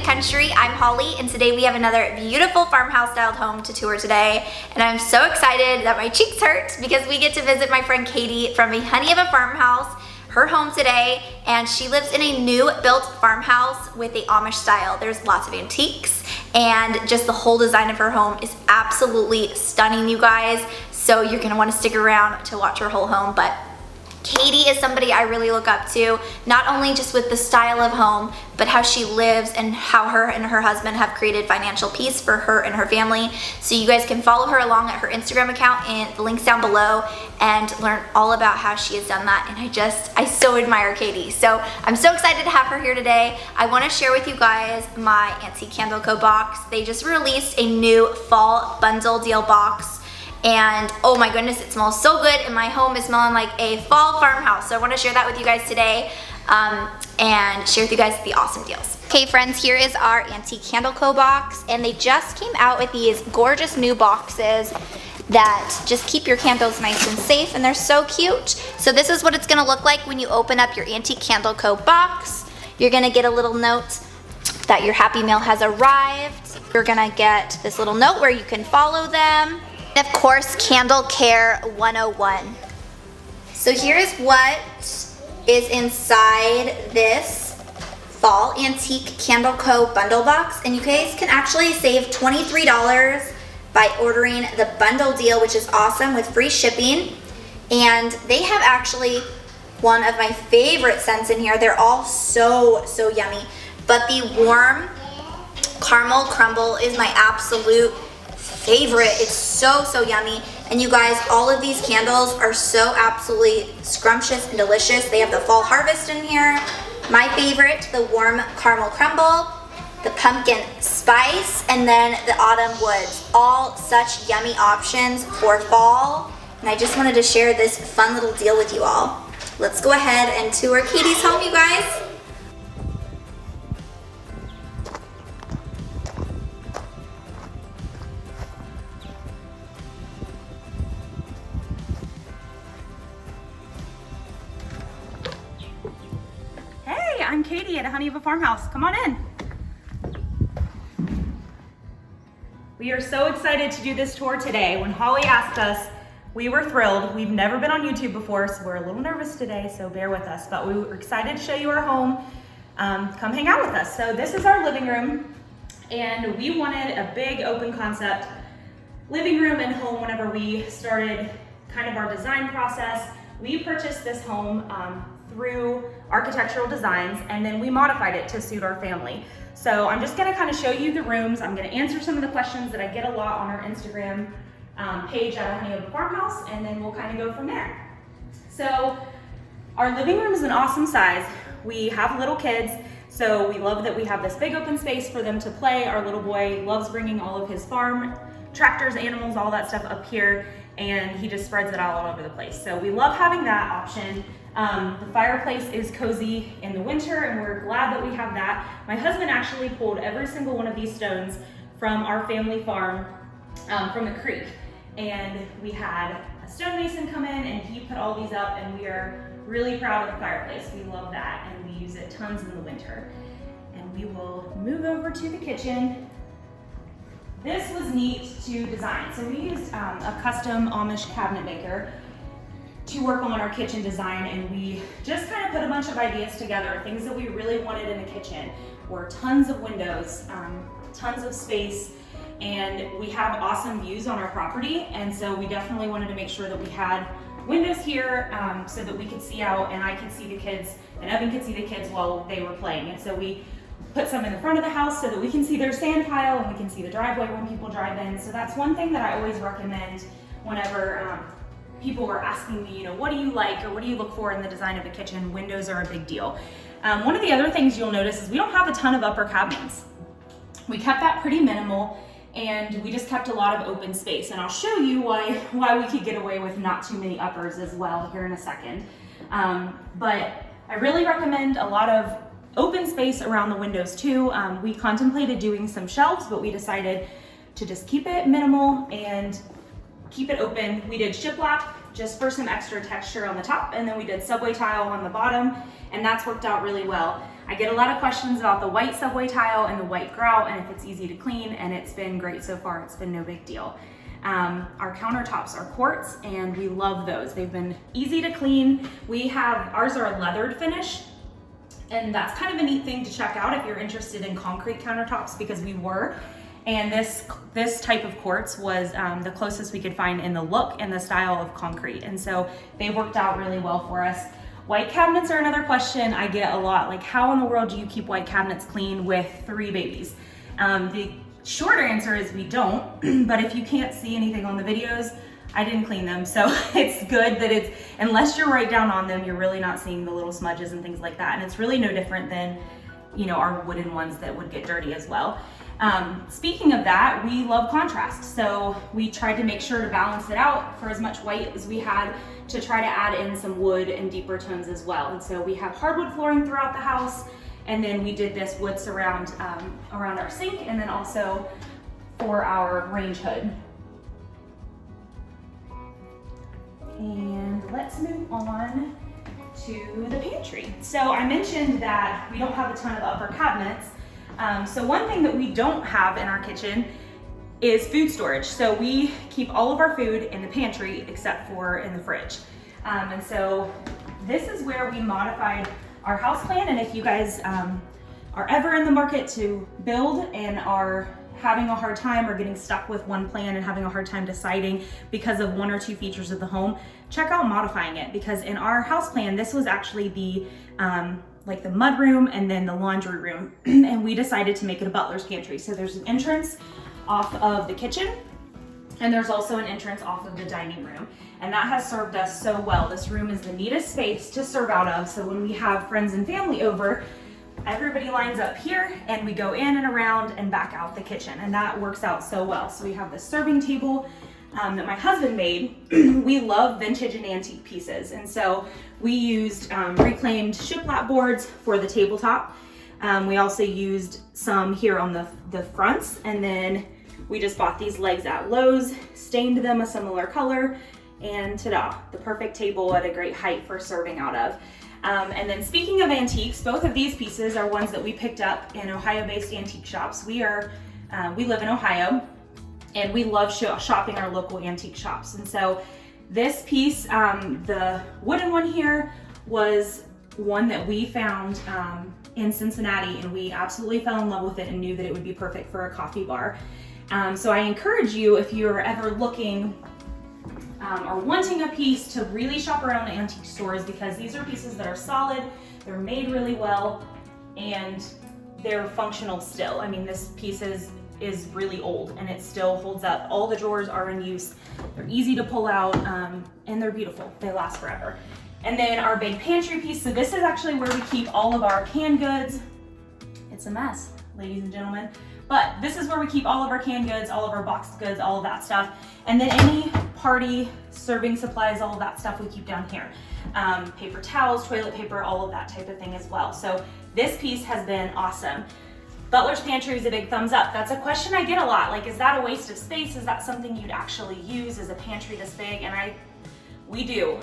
It Country. I'm Holly, and today we have another beautiful farmhouse styled home to tour today. And I'm so excited that my cheeks hurt because we get to visit my friend Katie from a Honey of a Farmhouse, her home today, and she lives in a new built farmhouse with a Amish style. There's lots of antiques, and just the whole design of her home is absolutely stunning, you guys. So you're gonna wanna stick around to watch her whole home. But Katie is somebody I really look up to, not only just with the style of home, but how she lives and how her and her husband have created financial peace for her and her family. So you guys can follow her along at her Instagram account and the links down below and learn all about how she has done that. And I so admire Katie. So I'm so excited to have her here today. I want to share with you guys my Antique Candle Co. box. They just released a new fall bundle deal box. And oh my goodness, it smells so good, and my home is smelling like a fall farmhouse. So I want to share that with you guys today and share with you guys the awesome deals. Okay friends, here is our Antique Candle Co. box, and they just came out with these gorgeous new boxes that just keep your candles nice and safe, and they're so cute. So this is what it's gonna look like when you open up your Antique Candle Co. box. You're gonna get a little note that your Happy Mail has arrived. You're gonna get this little note where you can follow them. And of course, Candle Care 101. So here's what is inside this Fall Antique Candle Co. bundle box. And you guys can actually save $23 by ordering the bundle deal, which is awesome, with free shipping. And they have actually one of my favorite scents in here. They're all so yummy. But the warm caramel crumble is my absolute favorite. It's so yummy. And you guys, all of these candles are so absolutely scrumptious and delicious. They have the fall harvest in here. My favorite, the warm caramel crumble, the pumpkin spice, and then the autumn woods. All such yummy options for fall. And I just wanted to share this fun little deal with you all. Let's go ahead and tour Katie's home, you guys. I'm Katie at Honey of a Farmhouse. Come on in. We are so excited to do this tour today. When Holly asked us, we were thrilled. We've never been on YouTube before, so we're a little nervous today, so bear with us. But we were excited to show you our home. Come hang out with us. So this is our living room, and we wanted a big open concept living room and home whenever we started kind of our design process. We purchased this home through architectural designs, and then we modified it to suit our family. So I'm just gonna kind of show you the rooms. I'm gonna answer some of the questions that I get a lot on our Instagram page at Honey of a Farmhouse, and then we'll kind of go from there. So our living room is an awesome size. We have little kids, so we love that we have this big open space for them to play. Our little boy loves bringing all of his farm tractors, animals, all that stuff up here, and he just spreads it all over the place. So we love having that option. The fireplace is cozy in the winter, and we're glad that we have that. My husband actually pulled every single one of these stones from our family farm, from the creek. And we had a stonemason come in, and he put all these up, and we are really proud of the fireplace. We love that, and we use it tons in the winter. And we will move over to the kitchen. This was neat to design. So we used a custom Amish cabinet maker to work on our kitchen design, and we just kind of put a bunch of ideas together. Things that we really wanted in the kitchen were tons of windows, tons of space, and we have awesome views on our property, and so we definitely wanted to make sure that we had windows here so that we could see out, and I could see the kids, and Evan could see the kids while they were playing. And so we put some in the front of the house so that we can see their sand pile, and we can see the driveway when people drive in. So that's one thing that I always recommend whenever people were asking me, what do you like, or what do you look for in the design of a kitchen? Windows are a big deal. One of the other things you'll notice is we don't have a ton of upper cabinets. We kept that pretty minimal, and we just kept a lot of open space. And I'll show you why we could get away with not too many uppers as well here in a second. But I really recommend a lot of open space around the windows too. We contemplated doing some shelves, but we decided to just keep it minimal and keep it open. We did shiplap just for some extra texture on the top, and then we did subway tile on the bottom, and that's worked out really well. I get a lot of questions about the white subway tile and the white grout and if it's easy to clean, and it's been great so far. It's been no big deal. Our countertops are quartz and we love those. They've been easy to clean. Ours are a leathered finish, and that's kind of a neat thing to check out if you're interested in concrete countertops, because we were. And this type of quartz was the closest we could find in the look and the style of concrete. And so they worked out really well for us. White cabinets are another question I get a lot. Like, how in the world do you keep white cabinets clean with 3 babies? The short answer is we don't, but if you can't see anything on the videos, I didn't clean them. So it's good that unless you're right down on them, you're really not seeing the little smudges and things like that. And it's really no different than, our wooden ones that would get dirty as well. Speaking of that, we love contrast. So we tried to make sure to balance it out for as much white as we had, to try to add in some wood and deeper tones as well. And so we have hardwood flooring throughout the house, and then we did this wood surround around our sink, and then also for our range hood. And let's move on to the pantry. So I mentioned that we don't have a ton of upper cabinets. So one thing that we don't have in our kitchen is food storage. So we keep all of our food in the pantry except for in the fridge. And so this is where we modified our house plan. And if you guys are ever in the market to build and are having a hard time or getting stuck with one plan and having a hard time deciding because of 1 or 2 features of the home, check out modifying it, because in our house plan, this was actually the mudroom and then the laundry room. And we decided to make it a butler's pantry. So there's an entrance off of the kitchen, and there's also an entrance off of the dining room. And that has served us so well. This room is the neatest space to serve out of. So when we have friends and family over, everybody lines up here and we go in and around and back out the kitchen. And that works out so well. So we have this serving table that my husband made. We love vintage and antique pieces. And so we used reclaimed shiplap boards for the tabletop. We also used some here on the fronts, and then we just bought these legs at Lowe's, stained them a similar color, and ta-da, the perfect table at a great height for serving out of. And then speaking of antiques, both of these pieces are ones that we picked up in Ohio-based antique shops. We live in Ohio, and we love shopping our local antique shops. And so this piece, the wooden one here, was one that we found in Cincinnati, and we absolutely fell in love with it and knew that it would be perfect for a coffee bar. So I encourage you, if you're ever looking or wanting a piece, to really shop around antique stores, because these are pieces that are solid, they're made really well, and they're functional still. I mean, this piece is really old and it still holds up. All the drawers are in use. They're easy to pull out, and they're beautiful. They last forever. And then our big pantry piece. So this is actually where we keep all of our canned goods. It's a mess, ladies and gentlemen. But this is where we keep all of our canned goods, all of our boxed goods, all of that stuff. And then any party serving supplies, all of that stuff we keep down here. Paper towels, toilet paper, all of that type of thing as well. So this piece has been awesome. Butler's pantry is a big thumbs up. That's a question I get a lot. Like, is that a waste of space? Is that something you'd actually use as a pantry this big? And we do.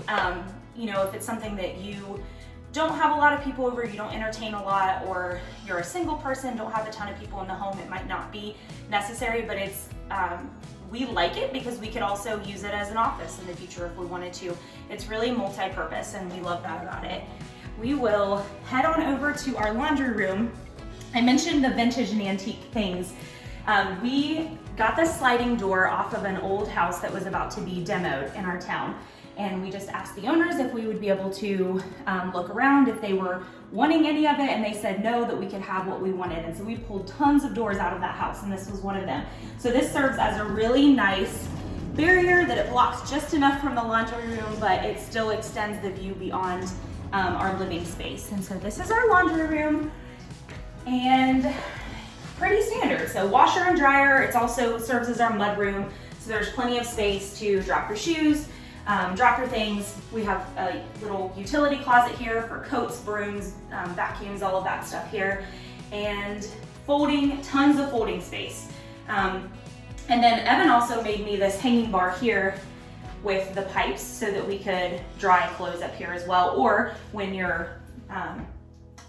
If it's something that you don't have a lot of people over, you don't entertain a lot, or you're a single person, don't have a ton of people in the home, it might not be necessary, but we like it because we could also use it as an office in the future if we wanted to. It's really multi-purpose, and we love that about it. We will head on over to our laundry room. I mentioned the vintage and antique things. We got this sliding door off of an old house that was about to be demoed in our town. And we just asked the owners if we would be able to look around, if they were wanting any of it, and they said no, that we could have what we wanted. And so we pulled tons of doors out of that house, and this was one of them. So this serves as a really nice barrier that it blocks just enough from the laundry room, but it still extends the view beyond our living space. And so this is our laundry room, and pretty standard. So washer and dryer. It also serves as our mud room, so there's plenty of space to drop your shoes, drop your things. We have a little utility closet here for coats, brooms, vacuums, all of that stuff here, and tons of folding space. And then Evan also made me this hanging bar here with the pipes so that we could dry clothes up here as well, or when you're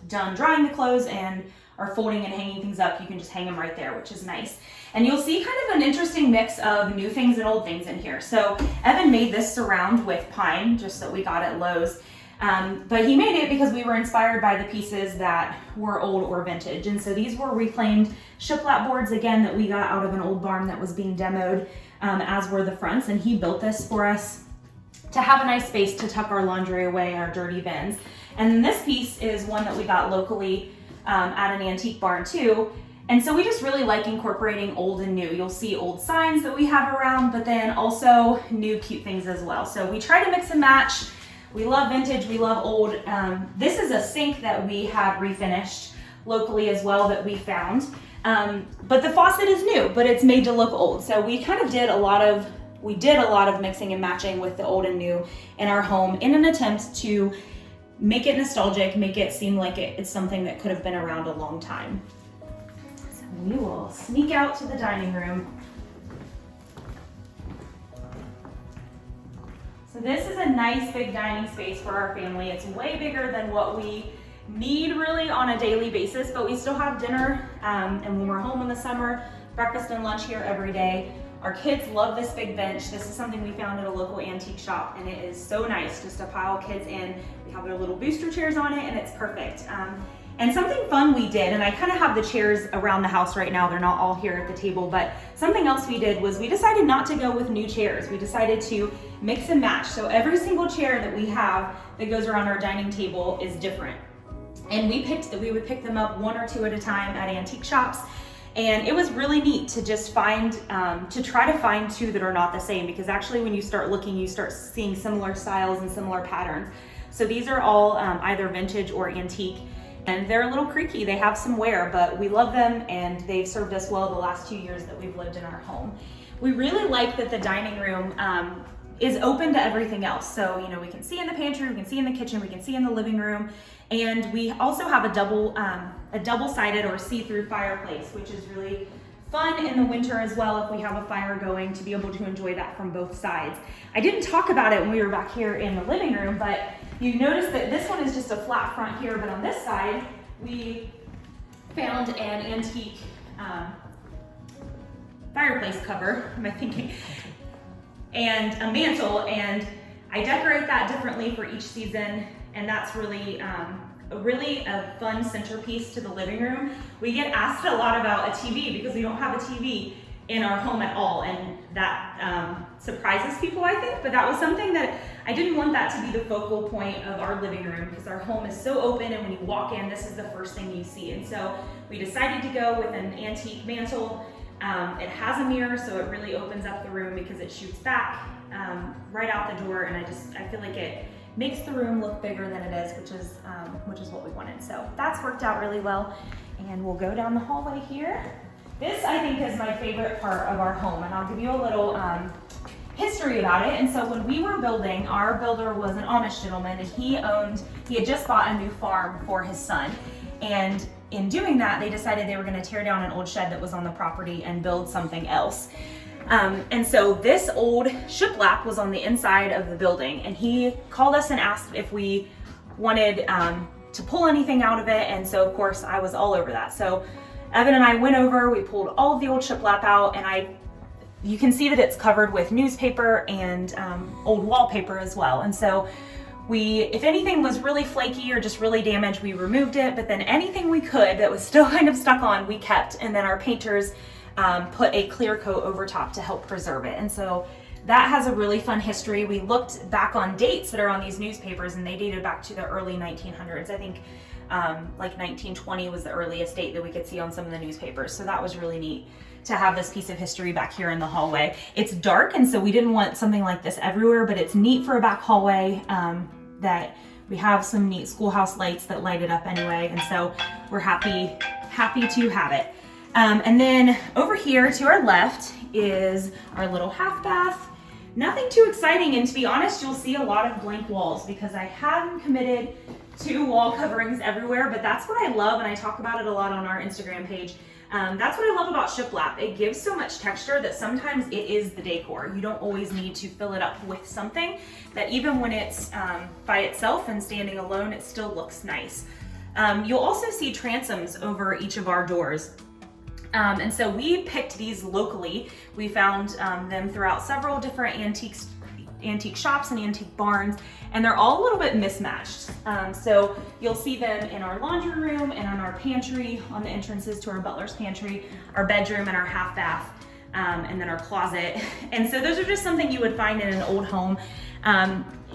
done drying the clothes and are folding and hanging things up, you can just hang them right there, which is nice. And you'll see kind of an interesting mix of new things and old things in here. So Evan made this surround with pine, just that we got at Lowe's. But he made it because we were inspired by the pieces that were old or vintage. And so these were reclaimed shiplap boards, again, that we got out of an old barn that was being demoed, as were the fronts. And he built this for us to have a nice space to tuck our laundry away, our dirty bins. And then this piece is one that we got locally at an antique barn too. And so we just really like incorporating old and new. You'll see old signs that we have around, but then also new cute things as well. So we try to mix and match. We love vintage, we love old. This is a sink that we have refinished locally as well that we found. But the faucet is new, but it's made to look old. So we kind of did a lot of mixing and matching with the old and new in our home in an attempt to make it nostalgic, make it seem like it's something that could have been around a long time. So we will sneak out to the dining room. So this is a nice big dining space for our family. It's way bigger than what we need really on a daily basis, but we still have dinner, and when we're home in the summer, breakfast and lunch here every day. Our kids love this big bench. This is something we found at a local antique shop, and it is so nice just to pile kids in. We have their little booster chairs on it, and it's perfect. And something fun we did, and I kind of have the chairs around the house right now. They're not all here at the table, but something else we did was we decided not to go with new chairs. We decided to mix and match. So every single chair that we have that goes around our dining table is different. And we would pick them up one or two at a time at antique shops. And it was really neat to just try to find two that are not the same, because actually when you start looking, you start seeing similar styles and similar patterns. So these are all either vintage or antique, and they're a little creaky. They have some wear, but we love them, and they've served us well the last 2 years that we've lived in our home. We really like that the dining room is open to everything else. So, you know, we can see in the pantry, we can see in the kitchen, we can see in the living room, and we also have a double-sided or see-through fireplace, which is really fun in the winter as well if we have a fire going, to be able to enjoy that from both sides. I didn't talk about it when we were back here in the living room, but you notice that this one is just a flat front here, but on this side, we found an antique fireplace cover, am I thinking, and a mantle, and I decorate that differently for each season, and that's really a fun centerpiece to the living room. We get asked a lot about a TV because we don't have a TV in our home at all, and that surprises people, I think, but that was something that I didn't want that to be the focal point of our living room, because our home is so open, and when you walk in, this is the first thing you see. And so we decided to go with an antique mantle. It has a mirror, so it really opens up the room because it shoots back right out the door, and I feel like it makes the room look bigger than it is, which is what we wanted. So that's worked out really well, and we'll go down the hallway here. This, I think, is my favorite part of our home, and I'll give you a little history about it. And so when we were building, our builder was an Amish gentleman, and he had just bought a new farm for his son, and in doing that, they decided they were going to tear down an old shed that was on the property and build something else. And so this old shiplap was on the inside of the building, and he called us and asked if we wanted to pull anything out of it. And so of course I was all over that. So Evan and I went over, we pulled all of the old shiplap out, and you can see that it's covered with newspaper and old wallpaper as well. And so if anything was really flaky or just really damaged, we removed it, but then anything we could that was still kind of stuck on, we kept. And then our painters put a clear coat over top to help preserve it. And so that has a really fun history. We looked back on dates that are on these newspapers, and they dated back to the early 1900s. I think like 1920 was the earliest date that we could see on some of the newspapers. So that was really neat to have this piece of history back here in the hallway. It's dark, and so we didn't want something like this everywhere, but it's neat for a back hallway that we have some neat schoolhouse lights that light it up anyway. And so we're happy to have it. And then over here to our left is our little half bath. Nothing too exciting, and to be honest, you'll see a lot of blank walls because I haven't committed to wall coverings everywhere, but that's what I love, and I talk about it a lot on our Instagram page. That's what I love about shiplap. It gives so much texture that sometimes it is the decor. You don't always need to fill it up with something, that even when it's by itself and standing alone, it still looks nice. You'll also see transoms over each of our doors. And so we picked these locally. We found them throughout several different antique shops and antique barns, and they're all a little bit mismatched. So you'll see them in our laundry room and on our pantry, on the entrances to our butler's pantry, our bedroom and our half bath, and then our closet. And so those are just something you would find in an old home.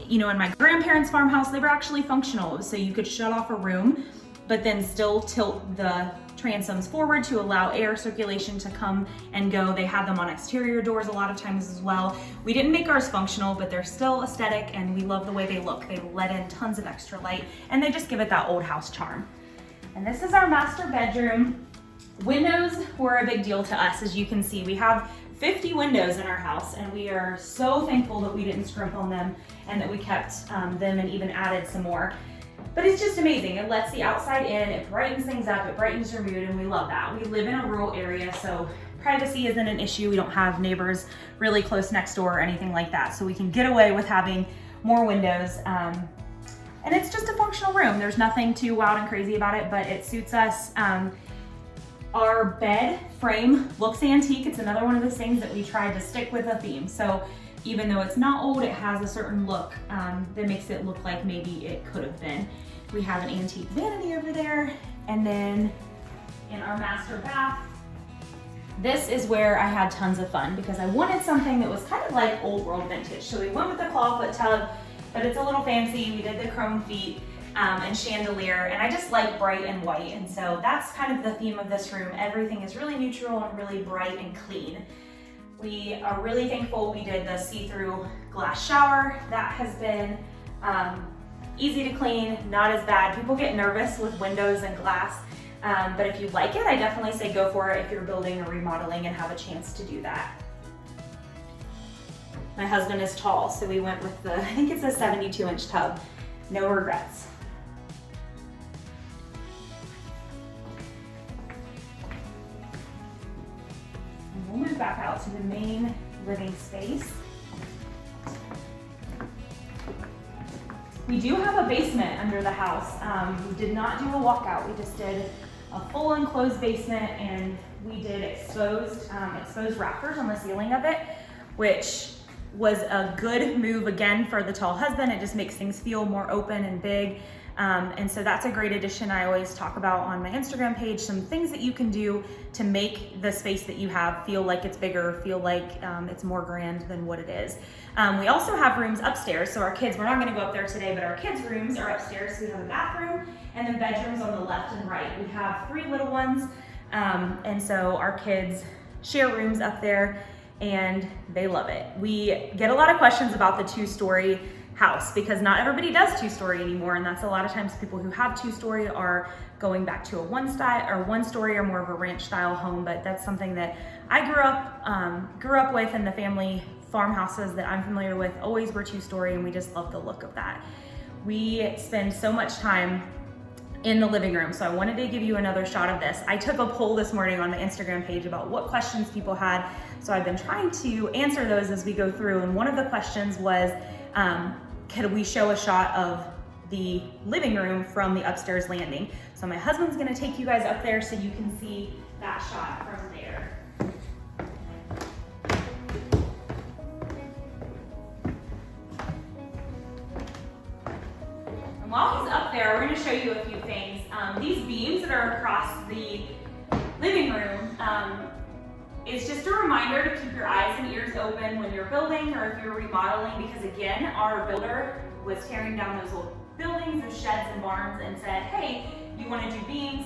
You know, in my grandparents' farmhouse, they were actually functional. So you could shut off a room, but then still tilt the transoms forward to allow air circulation to come and go. They had them on exterior doors a lot of times as well. We didn't make ours functional, but they're still aesthetic and we love the way they look. They let in tons of extra light and they just give it that old house charm. And this is our master bedroom. Windows were a big deal to us. As you can see, we have 50 windows in our house and we are so thankful that we didn't scrimp on them and that we kept them and even added some more. But it's just amazing. It lets the outside in, it brightens things up, it brightens your mood, and we love that. We live in a rural area, so privacy isn't an issue. We don't have neighbors really close next door or anything like that. So we can get away with having more windows. And it's just a functional room. There's nothing too wild and crazy about it, but it suits us. Our bed frame looks antique. It's another one of those things that we tried to stick with a theme. So even though it's not old, it has a certain look that makes it look like maybe it could have been. We have an antique vanity over there. And then in our master bath, this is where I had tons of fun because I wanted something that was kind of like old world vintage. So we went with the clawfoot tub, but it's a little fancy. We did the chrome feet and chandelier, and I just like bright and white. And so that's kind of the theme of this room. Everything is really neutral and really bright and clean. We are really thankful we did the see-through glass shower. That has been easy to clean, not as bad. People get nervous with windows and glass, but if you like it, I definitely say go for it if you're building or remodeling and have a chance to do that. My husband is tall, so we went with the, I think it's a 72-inch tub. No regrets. We'll move back out to the main living space. We do have a basement under the house. We did not do a walkout. We just did a full enclosed basement, and we did exposed rafters on the ceiling of it, which was a good move again for the tall husband. It just makes things feel more open and big. And so that's a great addition. I always talk about on my Instagram page some things that you can do to make the space that you have feel like it's bigger, feel like it's more grand than what it is. We also have rooms upstairs. So our kids, we're not gonna go up there today, but our kids' rooms are upstairs. So we have a bathroom and then bedrooms on the left and right. We have 3 little ones. And so our kids share rooms up there and they love it. We get a lot of questions about the 2-story house because not everybody does 2-story anymore, and that's a lot of times people who have 2-story are going back to a 1-story or more of a ranch style home. But that's something that I grew up with, and the family farmhouses that I'm familiar with always were 2-story, and we just love the look of that. We spend so much time in the living room, so I wanted to give you another shot of this. I took a poll this morning on the Instagram page about what questions people had, so I've been trying to answer those as we go through, and one of the questions was, could we show a shot of the living room from the upstairs landing? So my husband's gonna take you guys up there so you can see that shot from there. And while he's up there, we're gonna show you a few things. These beams that are across the living room, it's just a reminder to keep your eyes and ears open when you're building or if you're remodeling, because again, our builder was tearing down those old buildings, those sheds and barns, and said, hey, you want to do beams?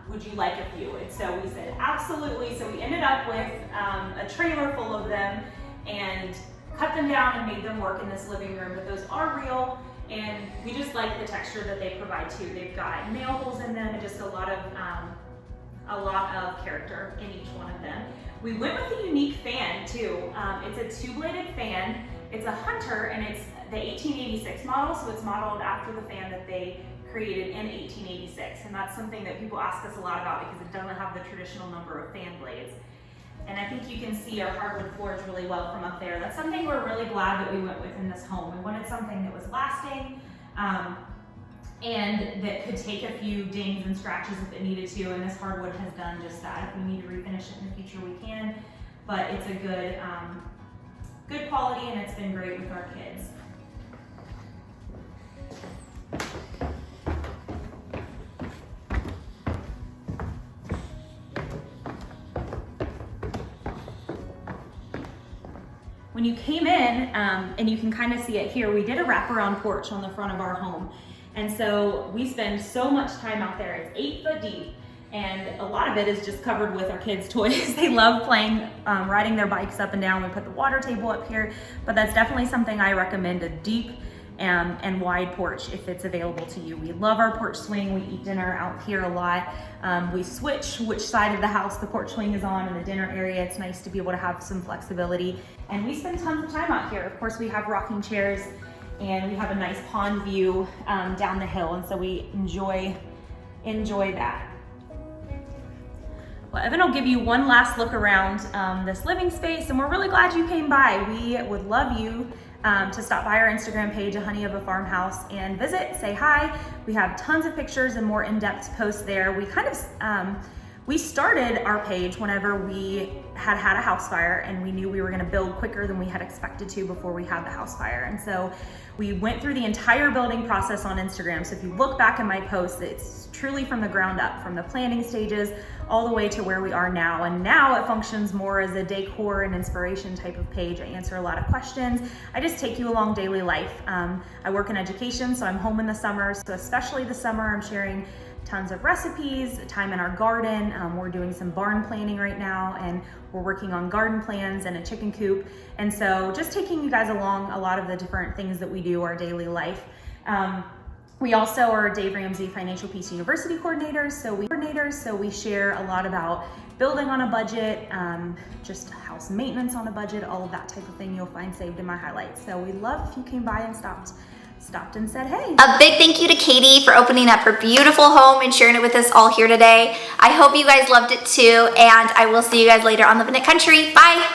Would you like a few? And so we said, absolutely. So we ended up with a trailer full of them and cut them down and made them work in this living room. But those are real, and we just like the texture that they provide too. They've got nail holes in them and just a lot of character in each one of them. We went with a unique fan too. It's a 2-bladed fan. It's a Hunter, and it's the 1886 model, so it's modeled after the fan that they created in 1886. And that's something that people ask us a lot about because it doesn't have the traditional number of fan blades. And I think you can see our hardwood floors really well from up there. That's something we're really glad that we went with in this home. We wanted something that was lasting. and that could take a few dings and scratches if it needed to, and this hardwood has done just that. If we need to refinish it in the future, we can, but it's a good, good quality, and it's been great with our kids. When you came in, and you can kind of see it here, we did a wraparound porch on the front of our home. And so we spend so much time out there. It's 8 foot deep, and a lot of it is just covered with our kids' toys. They love playing, riding their bikes up and down. We put the water table up here, but that's definitely something I recommend, a deep and wide porch if it's available to you. We love our porch swing. We eat dinner out here a lot. We switch which side of the house the porch swing is on in the dinner area. It's nice to be able to have some flexibility. And we spend tons of time out here. Of course, we have rocking chairs, and we have a nice pond view down the hill, and so we enjoy that. Well, Evan will give you one last look around this living space, and we're really glad you came by. We would love you to stop by our Instagram page, A Honey of a Farmhouse, and visit, say hi. We have tons of pictures and more in-depth posts there. We kind of, we started our page whenever we had a house fire, and we knew we were gonna build quicker than we had expected to before we had the house fire. And so we went through the entire building process on Instagram. So if you look back at my posts, it's truly from the ground up, from the planning stages all the way to where we are now. And now it functions more as a decor and inspiration type of page. I answer a lot of questions. I just take you along daily life. I work in education, so I'm home in the summer. So especially the summer, I'm sharing tons of recipes, time in our garden. We're doing some barn planning right now, and we're working on garden plans and a chicken coop. And so just taking you guys along a lot of the different things that we do, our daily life. We also are Dave Ramsey Financial Peace University coordinators, so we share a lot about building on a budget, just house maintenance on a budget, all of that type of thing you'll find saved in my highlights. So we'd love if you came by and stopped and said hey. A big thank you to Katie for opening up her beautiful home and sharing it with us all here today. I hope you guys loved it too, and I will see you guys later on Living It Country. Bye.